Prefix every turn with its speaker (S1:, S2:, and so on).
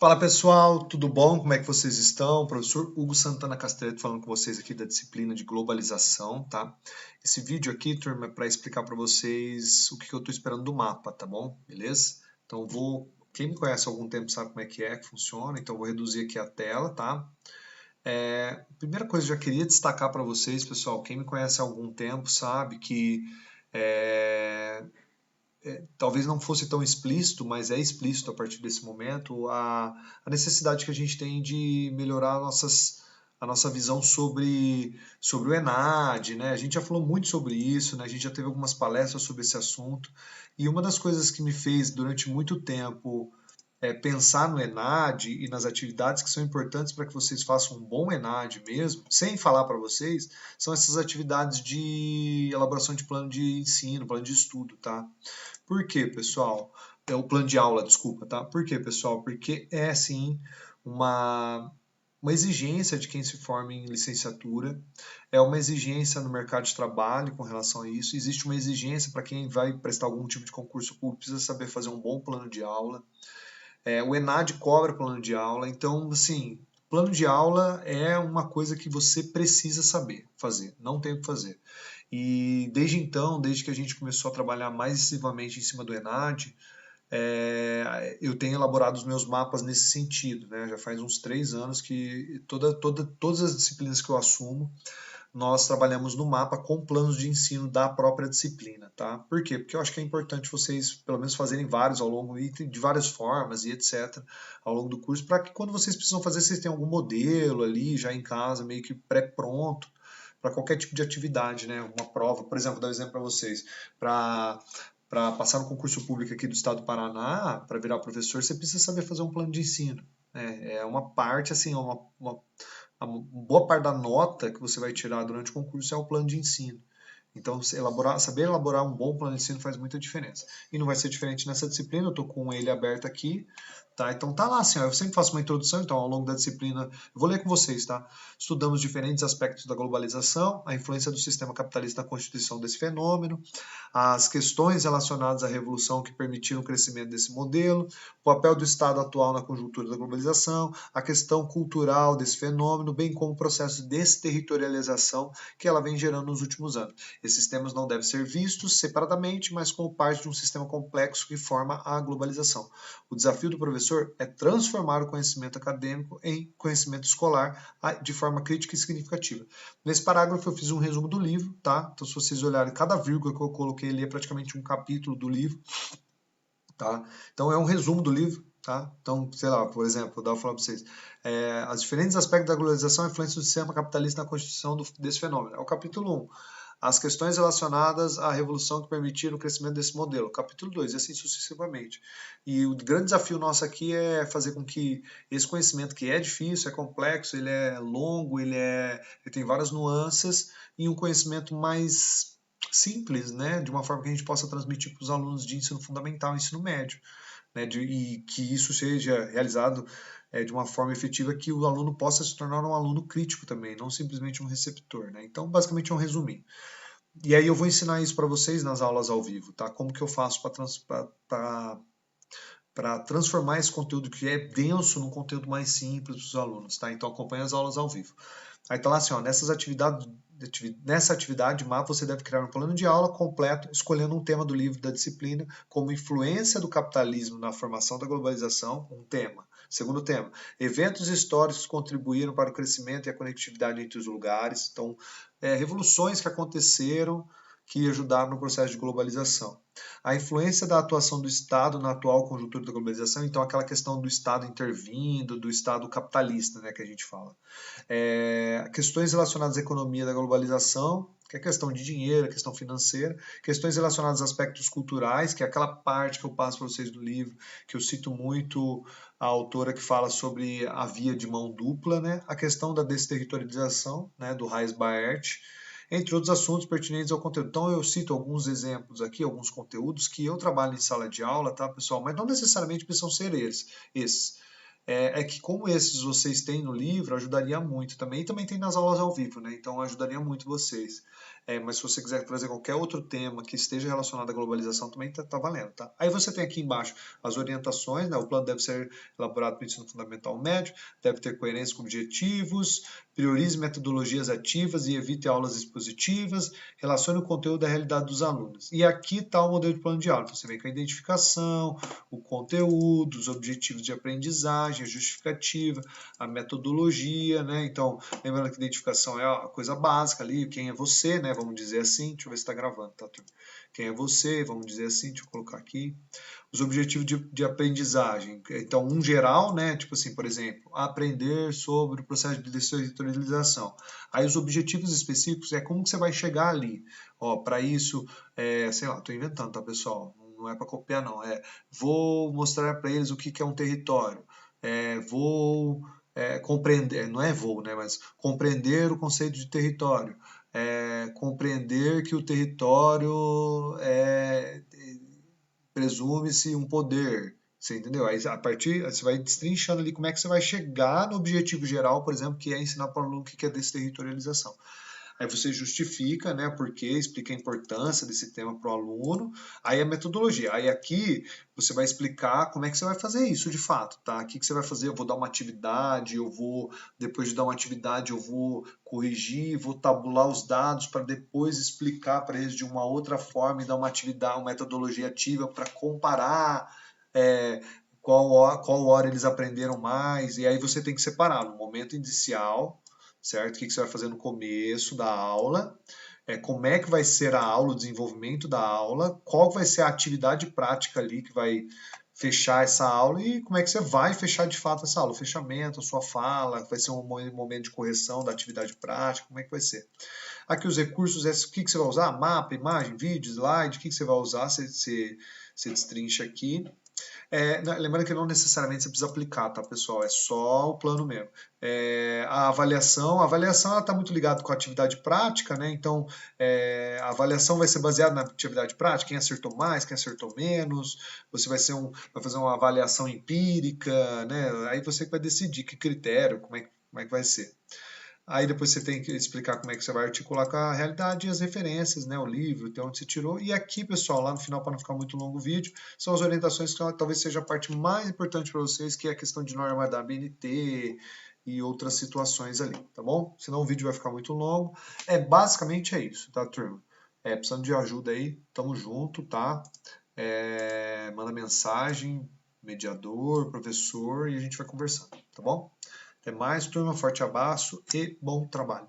S1: Fala pessoal, tudo bom? Como é que vocês estão? Professor Hugo Santana Castreto falando com vocês aqui da disciplina de globalização, tá? Esse vídeo aqui, turma, é para explicar para vocês o que eu estou esperando do mapa, tá bom? Beleza? Então quem me conhece há algum tempo sabe como é que funciona, então vou reduzir aqui a tela, tá? Primeira coisa, eu já queria destacar para vocês, pessoal, quem me conhece há algum tempo sabe que é, talvez não fosse tão explícito, mas é explícito a partir desse momento, a necessidade que a gente tem de melhorar a nossa visão sobre o ENAD, né? A gente já falou muito sobre isso, né? A gente já teve algumas palestras sobre esse assunto, e uma das coisas que me fez durante muito tempo pensar no ENAD e nas atividades que são importantes para que vocês façam um bom ENAD mesmo, sem falar para vocês, são essas atividades de elaboração de plano de ensino, plano de estudo, tá? Por quê, pessoal? É o plano de aula, desculpa, tá? Por quê, pessoal? Porque é sim uma, uma exigência de quem se forma em licenciatura, é uma exigência no mercado de trabalho com relação a isso, existe uma exigência para quem vai prestar algum tipo de concurso público, precisa saber fazer um bom plano de aula. O ENAD cobra plano de aula, então, assim, plano de aula é uma coisa que você precisa saber fazer, não tem o que fazer. E desde então, desde que a gente começou a trabalhar mais excessivamente em cima do ENAD, eu tenho elaborado os meus mapas nesse sentido, né? Já faz uns 3 anos que todas as disciplinas que eu assumo, nós trabalhamos no mapa com planos de ensino da própria disciplina, tá? Por quê? Porque eu acho que é importante vocês, pelo menos, fazerem vários ao longo, e de várias formas e etc., ao longo do curso, para que quando vocês precisam fazer, vocês tenham algum modelo ali, já em casa, meio que pré-pronto, para qualquer tipo de atividade, né? Uma prova, por exemplo, dar um exemplo para vocês, para passar no concurso público aqui do estado do Paraná, para virar professor, você precisa saber fazer um plano de ensino. É uma parte, assim, a boa parte da nota que você vai tirar durante o concurso é o plano de ensino. Então, saber elaborar um bom plano de ensino faz muita diferença. E não vai ser diferente nessa disciplina, eu estou com ele aberto aqui, tá? Então tá lá assim, ó, eu sempre faço uma introdução, então ao longo da disciplina, eu vou ler com vocês, tá? Estudamos diferentes aspectos da globalização, a influência do sistema capitalista na constituição desse fenômeno, as questões relacionadas à revolução que permitiram o crescimento desse modelo, o papel do Estado atual na conjuntura da globalização, a questão cultural desse fenômeno, bem como o processo de desterritorialização que ela vem gerando nos últimos anos. Esses temas não devem ser vistos separadamente, mas como parte de um sistema complexo que forma a globalização. O desafio do professor é transformar o conhecimento acadêmico em conhecimento escolar de forma crítica e significativa. Nesse parágrafo eu fiz um resumo do livro, tá? Então se vocês olharem cada vírgula que eu coloquei ali é praticamente um capítulo do livro, tá? Então é um resumo do livro, tá? Então, sei lá, por exemplo, dá para falar para vocês, os diferentes aspectos da globalização e a influência do sistema capitalista na constituição desse fenômeno. É o capítulo 1. As questões relacionadas à revolução que permitiram o crescimento desse modelo. Capítulo 2, e assim sucessivamente. E o grande desafio nosso aqui é fazer com que esse conhecimento, que é difícil, é complexo, ele é longo, ele tem várias nuances, e um conhecimento mais simples, né, de uma forma que a gente possa transmitir para os alunos de ensino fundamental e ensino médio, né, e que isso seja realizado de uma forma efetiva que o aluno possa se tornar um aluno crítico também, não simplesmente um receptor, né? Então, basicamente é um resuminho. E aí eu vou ensinar isso para vocês nas aulas ao vivo, tá? Como que eu faço para transformar esse conteúdo que é denso num conteúdo mais simples para os alunos, tá? Então acompanhe as aulas ao vivo. Aí tá lá assim, ó, nessa atividade mapa você deve criar um plano de aula completo, escolhendo um tema do livro da disciplina, como influência do capitalismo na formação da globalização, um tema. Segundo tema, eventos históricos contribuíram para o crescimento e a conectividade entre os lugares. Então, revoluções que aconteceram que ajudaram no processo de globalização. A influência da atuação do Estado na atual conjuntura da globalização, então aquela questão do Estado intervindo, do Estado capitalista, né, que a gente fala. Questões relacionadas à economia da globalização, que é questão de dinheiro, questão financeira, questões relacionadas a aspectos culturais, que é aquela parte que eu passo para vocês do livro, que eu cito muito a autora que fala sobre a via de mão dupla, né? A questão da desterritorialização, né, do Reis Baert, entre outros assuntos pertinentes ao conteúdo. Então eu cito alguns exemplos aqui, alguns conteúdos que eu trabalho em sala de aula, tá, pessoal? Mas não necessariamente precisam ser esses. Que como esses vocês têm no livro, ajudaria muito também. E também tem nas aulas ao vivo, né? Então ajudaria muito vocês. mas se você quiser trazer qualquer outro tema que esteja relacionado à globalização, também tá valendo, tá? Aí você tem aqui embaixo as orientações, né? O plano deve ser elaborado para o ensino fundamental médio, deve ter coerência com objetivos, priorize metodologias ativas e evite aulas expositivas, relacione o conteúdo à realidade dos alunos. E aqui está o modelo de plano de aula. Então, você vem com a identificação, o conteúdo, os objetivos de aprendizagem, a justificativa, a metodologia, né? Então, lembrando que identificação é a coisa básica ali, quem é você, né? Vamos dizer assim, deixa eu ver se está gravando, tá? Quem é você, vamos dizer assim, deixa eu colocar aqui. Os objetivos de aprendizagem. Então, um geral, né? Tipo assim, por exemplo, aprender sobre o processo de dessertorização. Aí os objetivos específicos é como que você vai chegar ali. Ó, para isso, sei lá, estou inventando, tá, pessoal? Não é para copiar, não. Vou mostrar para eles o que é um território. Vou compreender, não é vou, né? Mas compreender o conceito de território. Compreender que o território presume-se um poder, você entendeu? Aí a partir, você vai destrinchando ali como é que você vai chegar no objetivo geral, por exemplo, que é ensinar para o aluno o que é desterritorialização. Aí você justifica, né, porque explica a importância desse tema para o aluno. Aí a metodologia. Aí aqui você vai explicar como é que você vai fazer isso de fato, tá? O que você vai fazer? Eu vou dar uma atividade, depois de dar uma atividade, eu vou corrigir, vou tabular os dados para depois explicar para eles de uma outra forma e dar uma atividade, uma metodologia ativa para comparar qual hora eles aprenderam mais. E aí você tem que separar no momento inicial, certo? O que você vai fazer no começo da aula, como é que vai ser a aula, o desenvolvimento da aula, qual vai ser a atividade prática ali que vai fechar essa aula e como é que você vai fechar de fato essa aula, o fechamento, a sua fala, vai ser um momento de correção da atividade prática, como é que vai ser. Aqui os recursos, o que você vai usar? Mapa, imagem, vídeo, slide, o que você vai usar, você destrincha aqui. Lembrando que não necessariamente você precisa aplicar, tá, pessoal? É só o plano mesmo. A avaliação está muito ligada com a atividade prática, né? Então, a avaliação vai ser baseada na atividade prática, quem acertou mais, quem acertou menos. Você vai fazer uma avaliação empírica, né? Aí você vai decidir que critério, como é que vai ser. Aí depois você tem que explicar como é que você vai articular com a realidade e as referências, né? O livro, de onde você tirou. E aqui, pessoal, lá no final, para não ficar muito longo o vídeo, são as orientações que talvez seja a parte mais importante para vocês, que é a questão de norma da ABNT e outras situações ali, tá bom? Senão o vídeo vai ficar muito longo. Basicamente é isso, tá, turma? Precisando de ajuda aí, tamo junto, tá? Manda mensagem, mediador, professor, e a gente vai conversando, tá bom? Até mais, turma. Forte abraço e bom trabalho.